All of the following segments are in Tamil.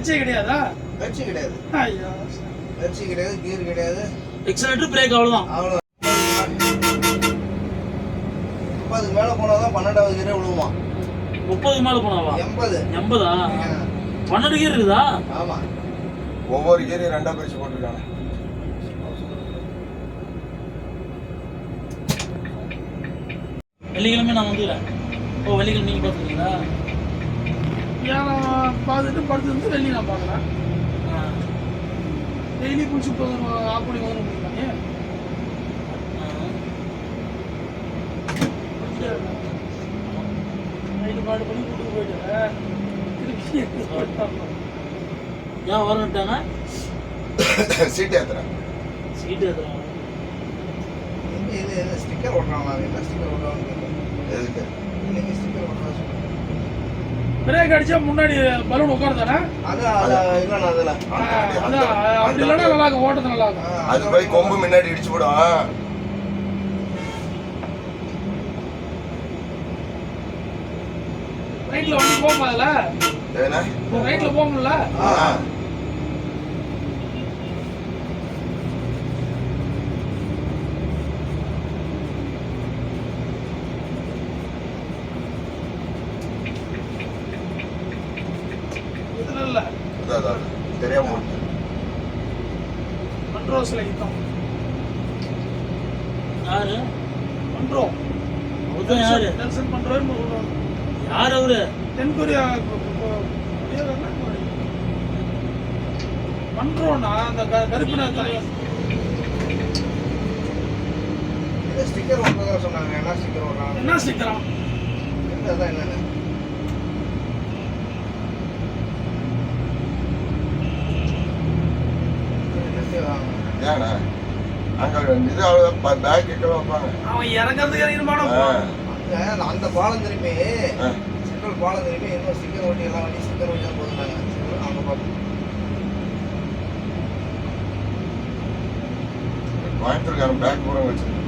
கிளச்சே கிடையாதா? கிளச்சு கிடையாது. ஐயோ, கிளச்சு கிடையாது, கியர் கிடையாது. எக்ஸலரேட்டர் பிரேக் அவ்வளவுதான். 30 மேல போனாதான் 12வது கியரே விழுவுமா. 30 மேல போனாவா? 80. 80ஆ? 12 கியர் இருக்குதா? ஆமா. ஒவ்வொரு கியரையும் ரெண்டா பிரிச்சு போட்டுருக்காங்க. வெள்ளிக்கிழமை நான் வந்துக்கிறேன். ஓ, வெள்ளிக்கிழமை நீங்க பார்த்துக்கிறீங்களா? நான் பார்த்துட்டு படுத்து வெள்ளி நான் பார்க்குறேன். டெய்லி குளிச்சு ஆஃப் பண்ணி வந்து முடியுமாங்க. நைட்டு 4 மணி வீட்டுக்கு போயிட்டேன். ஏன் வரட்டாங்க? சீட் ஏத்துறேன். சீட் ஏத்துறாங்க. இது ஸ்டிக்கர் ஓட்டுறாங்களா? என்ன ஸ்டிக்கர் ஓட்டுறாங்க? எதுக்கு? இன்னைக்கு ஸ்டிக்கர் ஓட்டுறாங்க. பிரேக் அடிச்சா முன்னாடி பலூன் உட்காருதானே? அதான் இல்லைண்ணா அதில் அப்படி இல்லைன்னா நல்லா இருக்கும், ஓட்டது நல்லா இருக்கும். அது போய் கொம்பு முன்னாடி இடிச்சு போடும். ரைட்ல வந்து போமா அதுல ரைட்ல போகணும்ல. தெரியாம மன்ட்ரோ சிலைத்தான். யாரு மன்ட்ரோ? யாரு? Nelson Munro. யார் அவரு? தென்கொரியா மன்ட்ரோனா அந்த கருப்பின தலைவர். ஸ்டிக்கர் ஓட்டுறதா சொன்னாங்க. என்ன ஸ்டிக்கர் ஓட்டுறாங்க? என்ன ஸ்டிக்கரா? அதான் என்னன்னு ஏன்னா அங்க இது பேக் கிட்ட வைப்பாங்க. அவன் இறங்கிறதுக்கு இறங்கிடுமானோ. அந்த பாலம் திரும்பி சென்ட்ரல் பாலம் திரும்பி இன்னும் ஸ்டிக்கர் ஓட்டி எல்லாம் வண்டி ஸ்டிக்கர் ஓட்டி தான் போதுனாங்க. அவங்க பார்ப்போம். கோயம்புத்தூர்காரன் பேக் பூரா வச்சிருக்காங்க.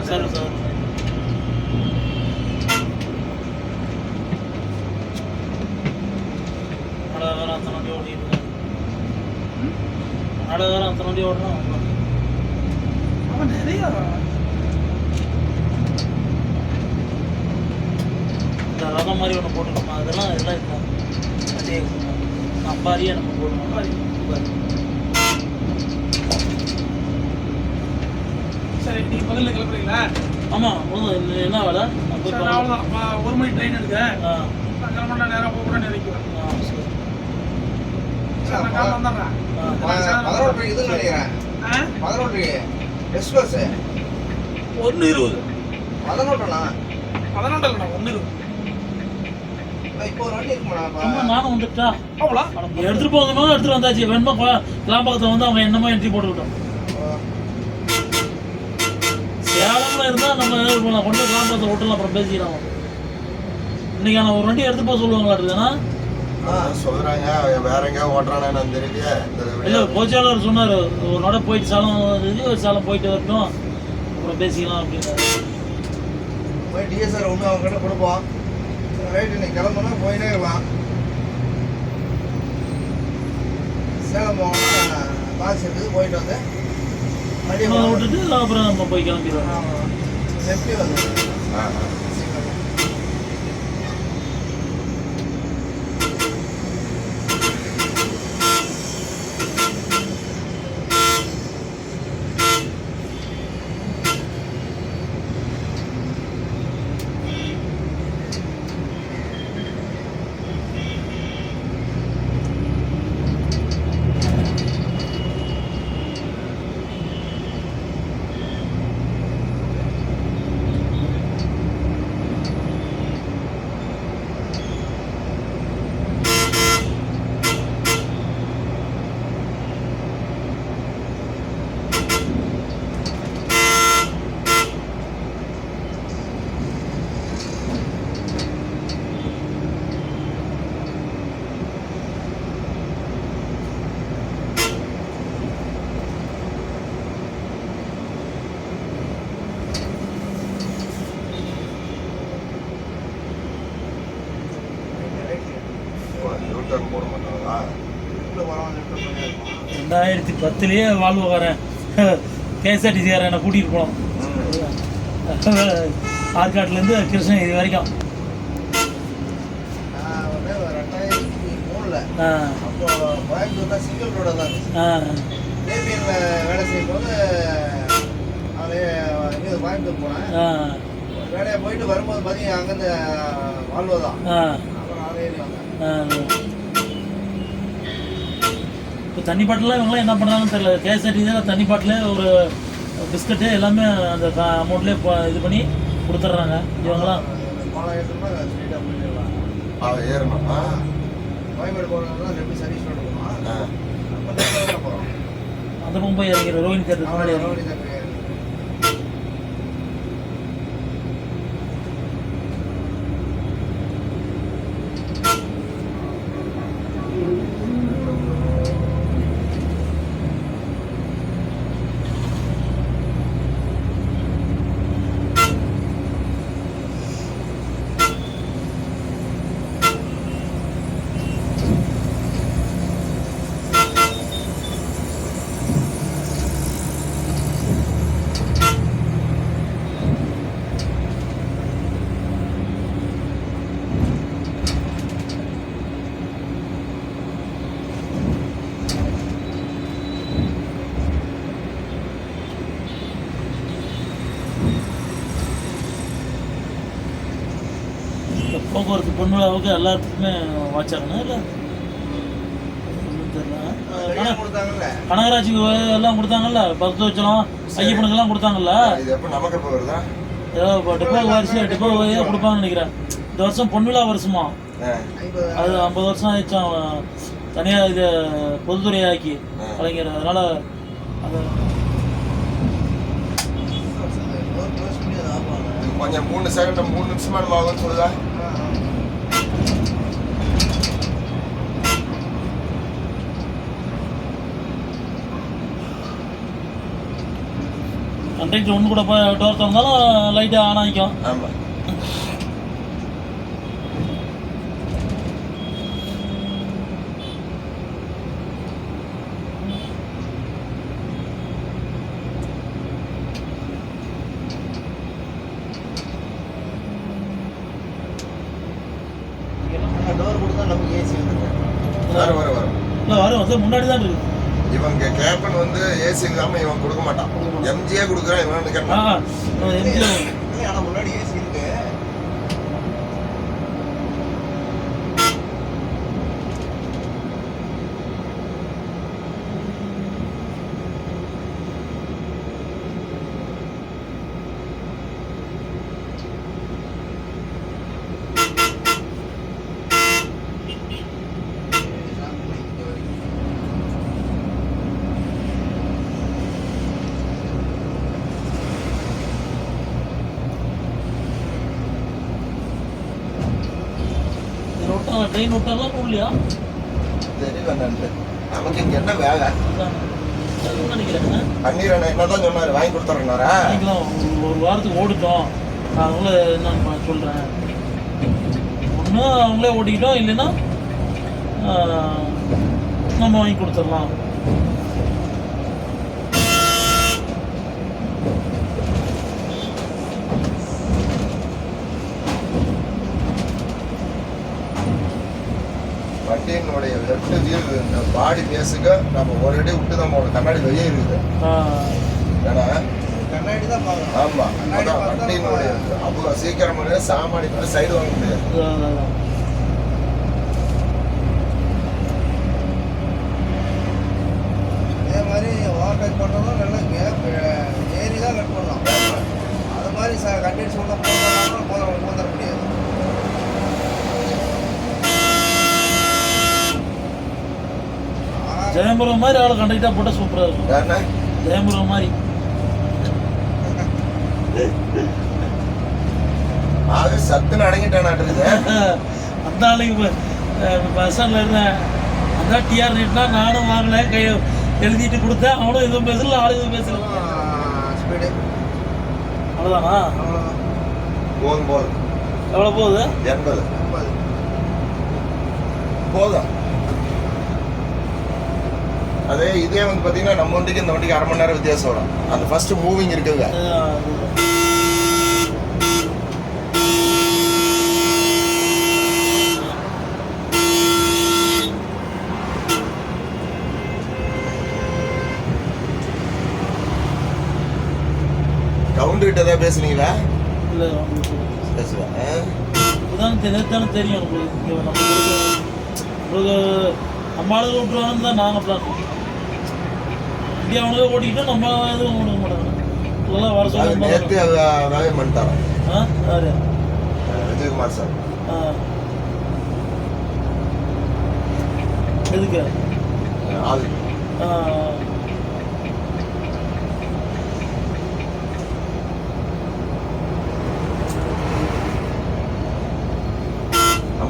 சரி சார். வேற அத்தனை வண்டி ஓடிட்டு வேற அத்தனை வண்டி ஓடுறான். அவன் நிறைய இந்த ரகம் மாதிரி ஒன்று போட்டுருக்கோம். அதெல்லாம் இதெல்லாம் இருக்கும். அதே அப்பாரியே நம்ம போடுவோம். சரி, நீங்க பகல்ல கிளம்புறீங்களா? ஆமா. என்ன வேலை? அவ்வளோதான். 1 மணி ட்ரெயின் எடுக்க நான் கிளம்புனா நேரம் போக கூட நினைக்கிறேன். நான் காலைல வந்துடுறேன். 11 இதுன்னு நினைக்கிறேன். 11 எஸ்கோஸ் 1:20. 11ண்ணா 11 இல்லைண்ணா 1:20. இப்போ ஒரு வண்டி இருக்குமாண்ணா? நானும் வந்துட்டா அவ்வளோ எடுத்துட்டு போகணும். எடுத்துட்டு வந்தாச்சு. வேணுமா கிளாம்பக்கத்தில் வந்து அவங்க என்னமோ என்ட்ரி போட்டுக்கிட்டோம். சேலம்ல இருந்தா நம்ம கொண்டு கிளாம்பக்கத்தில் விட்டுலாம். அப்புறம் பேசிக்கலாம். இன்னைக்கு நான் ஒரு வண்டி எடுத்து போக சொல்லுவாங்களா? இருக்குதுன்னா சொல்றாங்க. வேற எங்க ஓட்டுறானு தெரியல. இல்ல, கோச்சாளர் சொன்னாரு ஒரு நட போயிட்டு சேலம் போயிட்டு வரட்டும், அப்புறம் பேசிக்கலாம் அப்படின்னாரு. டிஎஸ்ஆர் ஒன்று அவங்க கிட்ட கொடுப்போம். ரைட்டு, நீ கிளம்புனா போயினே இருக்கலாம். சேலம் போகணும்னா காசு இருக்குது, போயிட்டு வந்து விட்டுட்டு அப்புறம் நம்ம போய் கிளம்பிடுவோம். எப்படி வந்து 2010லயே வால்வோக்காரன் கேஎஸ்ஆர்டிசிக்காரன் என்னை கூட்டிகிட்டு போனோம் ஆற்காட்டிலேருந்து கிருஷ்ணகிரி வரைக்கும். நான் வந்து 2003ல் அப்போ கோயம்புத்தூர்ல சிங்கிள் ரோடாக தான் இருந்துச்சு. ஏபிஎல்ல வேலை செய்யும் போது அதே இங்கே கோயம்புத்தூர் போனேன். வேலையை போயிட்டு வரும்போது பார்த்தீங்கன்னா அங்கேருந்து வால்வோ தான். அப்புறம் அதே வந்தேன். இப்போ தண்ணி பாட்டிலாம் இவங்களாம் என்ன பண்ணுறாங்கன்னு தெரியல. கேஎஸ்ஆர்டிசியில் தண்ணி பாட்டில் ஒரு பிஸ்கட்டு எல்லாமே அந்த அமௌண்ட்லேயே இது பண்ணி கொடுத்துட்றாங்க. இவங்களாம் ஏறணுமா கோயம்பேடு போகிறவங்க எப்படி சர்வீஸ் பண்ணுவோம் அந்த பக்கம் போய் இறங்கிற ரோஹினி தேட்டருக்கு முன்னாடி இறங்கி போக்குவரத்து பொண்ணுலாவுக்கு எல்லாத்துக்குமே வாட்சாகணும் இல்லை தெரியல. கனகராஜுக்கு எல்லாம் கொடுத்தாங்கல்ல, 10 லட்சம் ஐயப்பனுக்கெல்லாம் கொடுத்தாங்கல்ல. ஏதோ இப்போ டிப்போ வரிசை டிப்போ கொடுப்பாங்கன்னு நினைக்கிறேன். இந்த வருஷம் பொன்விழா வருஷமா அது 50 வருஷம் ஆயிடுச்சான் தனியாக இது பொதுத்துறையாக்கி கலைஞர். அதனால அது கொஞ்சம் 3 செகண்ட் 3 நிமிஷமா ஆகும்னு சொல்லுதா. கண்டக்டர் ஒன்று கூட போய் டோர் திறந்தாலும் லைட்டு ஆன் ஆகிக்கும். ஆமாம் டோர் கொடுத்தா நமக்கு ஏசி வரும் இல்லை வரும். அது முன்னாடி தான் இருக்குது. இவங்க கேப்பன் வந்து ஏசி இல்லாம இவன் கொடுக்க மாட்டான். எம்ஜியே கொடுக்குறான் இவன் கேட்டான். ஆனா முன்னாடி ஏசி இருக்கு. ட்ரெயின் விட்டாலாம் இல்லையா தெரியல. நமக்கு இங்க என்ன வேலை நினைக்கிறேன். பன்னீர் என்னதான் சொன்னாரு, வாங்கி கொடுத்துறேன்னாரா. ஒரு வாரத்துக்கு ஓடிட்டோம், அவங்கள என்ன சொல்றேன். ஒன்று அவங்களே ஓடிக்கிட்டோம், இல்லைன்னா நம்ம வாங்கி கொடுத்துடலாம். வண்டியினுடைய லெஃப்ட் வீல் இந்த பாடி பேஸுக்கு நம்ம ஒரு அடி விட்டு தான் போகணும். கண்ணாடி வெளியே இருக்குது. ஏன்னா கண்ணாடி தான் பார்க்கணும். ஆமாம், அதான் வண்டியினுடைய அவ்வளோ சீக்கிரம் சாமானி சைடு வாங்க முடியாது. அதே மாதிரி ஓவர்டேக் பண்ணுறதும் நல்லா கேப் ஏறி தான் கட் பண்ணலாம். அது மாதிரி கண்டினியூஸ் பண்ண போதர முடியாது. ஜெயம்புரம் மாதிரி ஆளை கண்டக்டா போட்டா சூப்பரா இருக்கும். ஜெயம்புரம் மாதிரி ஆக சத்துன்னு அடங்கிட்டான். அந்த ஆளுக்கு பஸ் ஸ்டாண்ட்ல இருந்தேன். அந்த டிஆர் நீட்னா நானும் வாங்கினேன், கை எழுதிட்டு கொடுத்தேன். அவனும் எதுவும் பேசல, ஆளு எதுவும் பேசல. ஸ்பீடு அவ்வளோதானா? போதும் போதும். எவ்வளோ போகுது? 80 போதும். அதே இதே வந்து பார்த்தீங்கன்னா நம்ம வண்டிக்கு இந்த வண்டிக்கு 1/2 மணி நேரம் வித்தியாசம் வரும். அந்த ஃபர்ஸ்ட் மூவிங் இருக்குங்க. கவுண்டர் கிட்ட ஏதாவது பேசுனீங்களா? இல்லை பேசுவேன். இப்போதான் தெரியும் உங்களுக்கு. நம்ம ஆளுங்க விட்டுருவாங்கன்னு தான் நாங்கள் பிளான் பண்ணோம். இங்கே அவனுக்கு ஓட்டிக்கிட்டு நம்ம எதுவும் ஓடுக்க மாட்டாங்க. இதெல்லாம் வர சொல்லி நேற்று வேலை பண்ணிட்டாரன். யாரு? விஜயகுமார் சார். எதுக்கு? ஆள்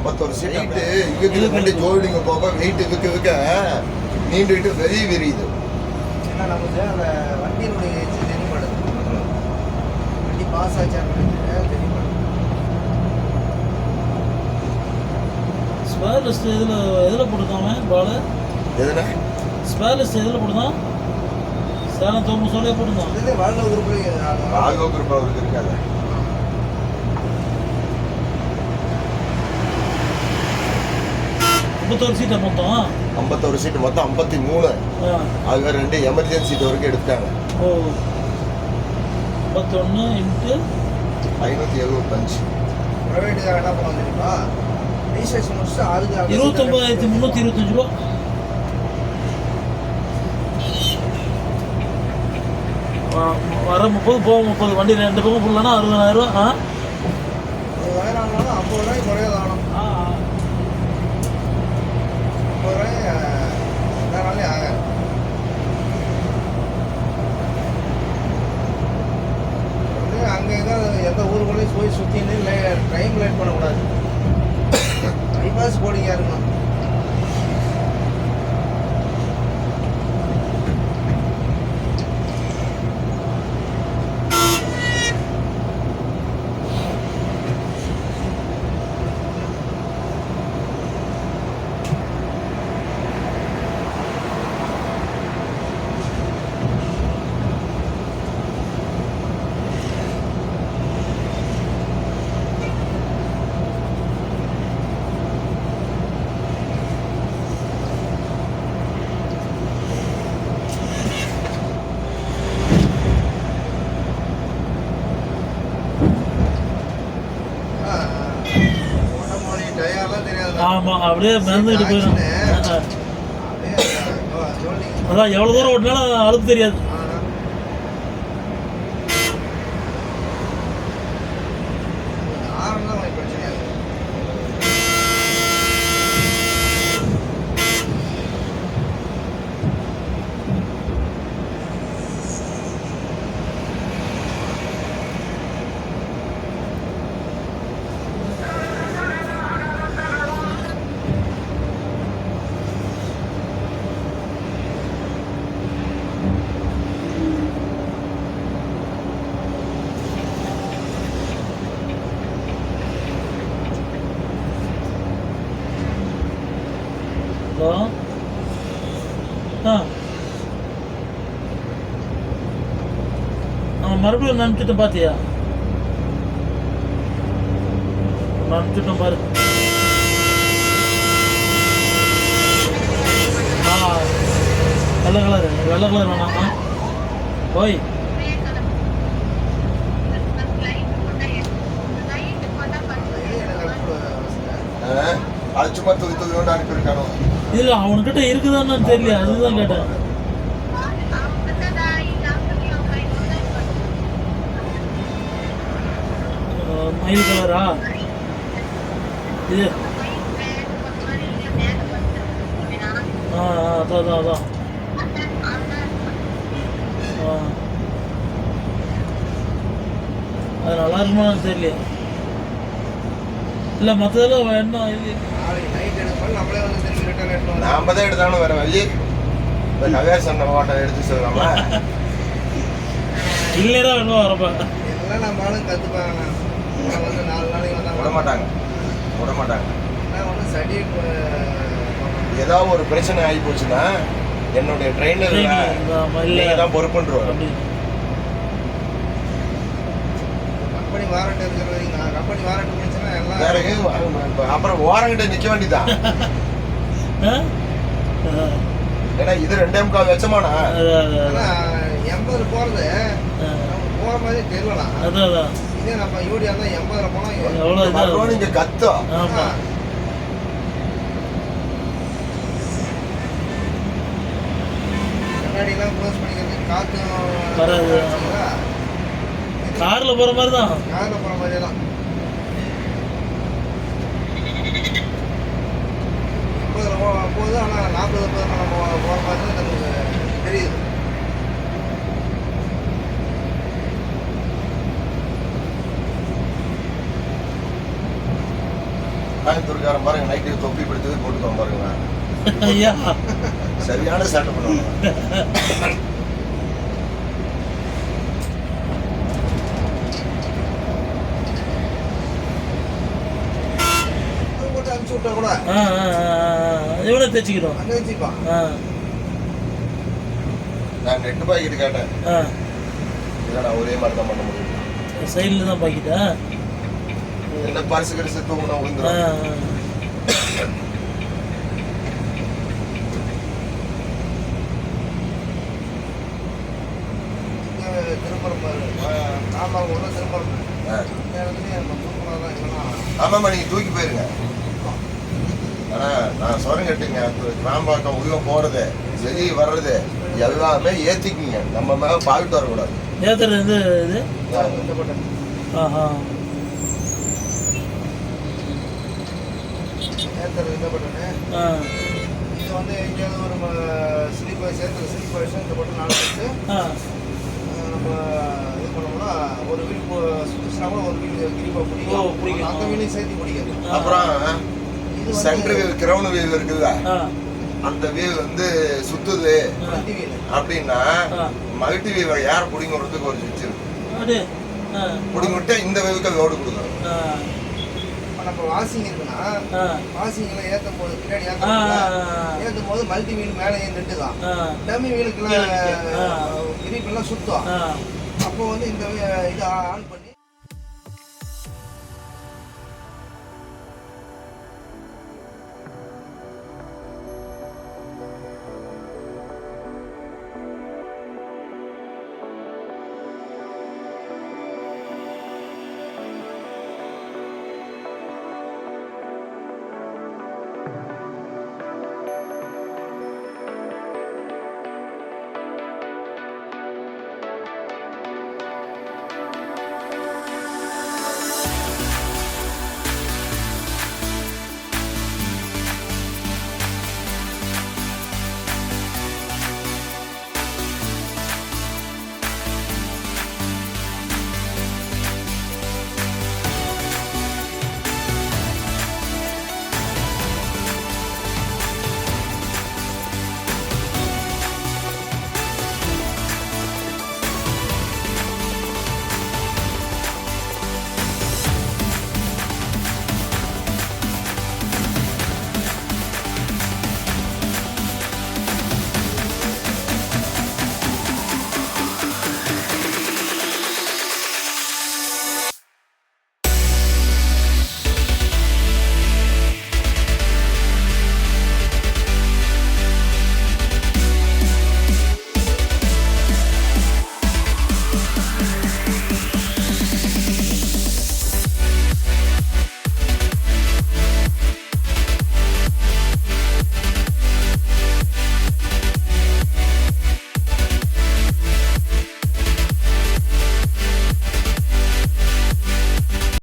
51 சீட்டு இங்கே வண்டி ஜோடிங்க போக வெயிட் இருக்க நீண்டுகிட்டு விரியுது. ஏன்னா நமக்கு அந்த வண்டியினுடைய எச்சு தெரியப்படுது. வண்டி பாஸ் ஆச்சான்னு தெரியப்படுது. ஸ்பேர் லிஸ்ட் எதில் போட்டுருக்காங்க பால்? எதுனா ஸ்பேர் லிஸ்ட் எதில் போட்டுருந்தான்? சேலம் தோம்பு சொல்லியே போட்டுருந்தான். இது வாழ்க்கை குரூப் அவருக்கு இருக்காது. 51 சீட்டை மொத்தம் 51 சீட்டு மொத்தம் 53. அது 2 எமர்ஜென்சி சீட் வரைக்கும் எடுத்துட்டாங்க. ஓ 51 × 575. ப்ரைவேட்டுக்காக என்ன பண்ண தெரியுமா? ரிஜிஸ்ட்ரேஷன் முடிச்சுட்டு ஆளுக்கு 29,325 ரூபா. வர 30 போக 30 வண்டி 2 பக்கம் ஃபுல்லானா 60,000 ரூபா. 60,000 ஆனாலும் 50 ரூபாய்க்கு குறையாது ஆகணும். 50 ரூபாய் எல்லா நாளையும் ஆகாது. வந்து அங்கே எந்த ஊருக்குள்ளேயும் போய் சுற்றின்னு டைம் லேட் பண்ணக்கூடாது. பைபாஸ் போடிங்காக இருக்கணும். ஆமா அப்படியே மிதந்துக்கிட்டு போயிடும். அதான் எவ்வளோ தூரம் ஓட்டினாலும் அழுப்பு தெரியாது. ஹலோ மறுபடியும் அனுப்பிச்சுட்டேன் பார்த்தியா? அனுப்பிச்சுட்டேன் பாரு. வெள்ளை கலர் வேணாமா? போய் அது சும்மா தூக்கி கொண்டு அனுப்பியிருக்கானோ? இல்ல அவன்கிட்ட இருக்குதான்னு தெரியல, அதுதான் கேட்டேன். மயில் கலரா இது? அதான் அது நல்லா இருக்குமான்னு தெரியல. இல்ல மற்றதெல்லாம் என்ன இது நாம தான் எடுத்தாலும் வேற வழி. இப்போ நவேர் சொன்ன மாட்டை எடுத்து சொல்லலாமா? இல்லைடா வேணும் வரப்ப எல்லாம் நம்ம ஆளும் கற்றுப்பாங்க. வந்து 4 நாளைக்கு வந்தால் விட மாட்டாங்க. நான் ஒன்றும் சர்டிஃபிகேட் ஏதாவது ஒரு பிரச்சனை ஆகி போச்சுன்னா என்னுடைய ட்ரெயினர் நீங்க தான் பொறுப்புன்றோம். கம்பெனி வாரண்ட் இருக்கிறது, நான் கம்பெனி வாரண்ட் முடிச்சேன்னா எல்லாம் வேற அப்புறம் ஓரங்கிட்ட நிக்க வேண்டியதான். ஏன்னா இது 2 வச்சமானா 80 போறது போற மாதிரி தெரியலாம். இதே நம்ம யூடியா தான் 80 போனா நீங்க கத்தோம். கண்ணாடிலாம் க்ளோஸ் பண்ணிக்கிறது காத்து வராது. கார்ல போற மாதிரி தான். கார்ல போற மாதிரி தான். 80 போகுது, ஆனால் 40 நம்ம போகிற மாதிரி தான் நமக்கு தெரியுது. கோயம்புத்தூர்காரன் பாருங்க, நைட்டு தொப்பி பிடித்தது போட்டுக்கோங்க பாருங்க. ஐயா சரியான சேட்டை பண்ணுவாங்க. அனுப்பிச்சு விட்டா கூட எவ்வளோ தைச்சிக்கிறோம் அங்கே வச்சுப்பான். நான் நெட்டு பாக்கெட்டு கேட்டேன். இல்லை நான் ஒரே மாதிரி தான் பண்ண முடியும். சைடில் தான் பாக்கெட்டா? என்ன பரிசு கரிசு தூங்கினா விழுந்துடும். ஆமாம்மா, நீங்கள் தூக்கி போயிருங்க. ஆனால் நான் சொல்றேன் கேட்டுங்க, கிராம்பாக்கம் உள்ள போகிறது வெளியே வர்றது எல்லாமே ஏற்றிக்குங்க. நம்ம மேலே பால்ட்டு வரக்கூடாது. ஏற்றுறது இது ஏற்றுறது இந்த பட்டனு. இது வந்து எங்கேயாவது ஒரு ஸ்லீப்பர் சேர்த்து ஸ்லீப்பர் இந்த பட்டன் நாலு வச்சு நம்ம இது பண்ணோம்னா ஒரு வீல் சுற்றுச்சுனா கூட ஒரு வீல் கிரிப்பாக பிடிக்கும். அந்த வீலையும் சேர்த்து பிடிக்காது. அப்புறம் சென்ட்ரு வீல் கிரவுண்ட் வீல் இருக்குல்ல, அந்த வீல் வந்து சுத்துது அப்படின்னா மல்டி வீல் யார் பிடிங்க விடுறதுக்கு ஒரு சுவிட்ச் இருக்கு. பிடிங்க விட்டு இந்த வீலுக்கு லோடு கொடுக்கணும். நம்ம வாஷிங் இருக்குன்னா வாஷிங்ல ஏற்றும் போது பின்னாடி ஏற்றும் போது மல்டி வீல் மேலே நின்று தான் டம்மி வீலுக்குலாம் கிரிப்பெல்லாம் சுத்தம். அப்போ வந்து இந்த இதை ஆன் பண்ணி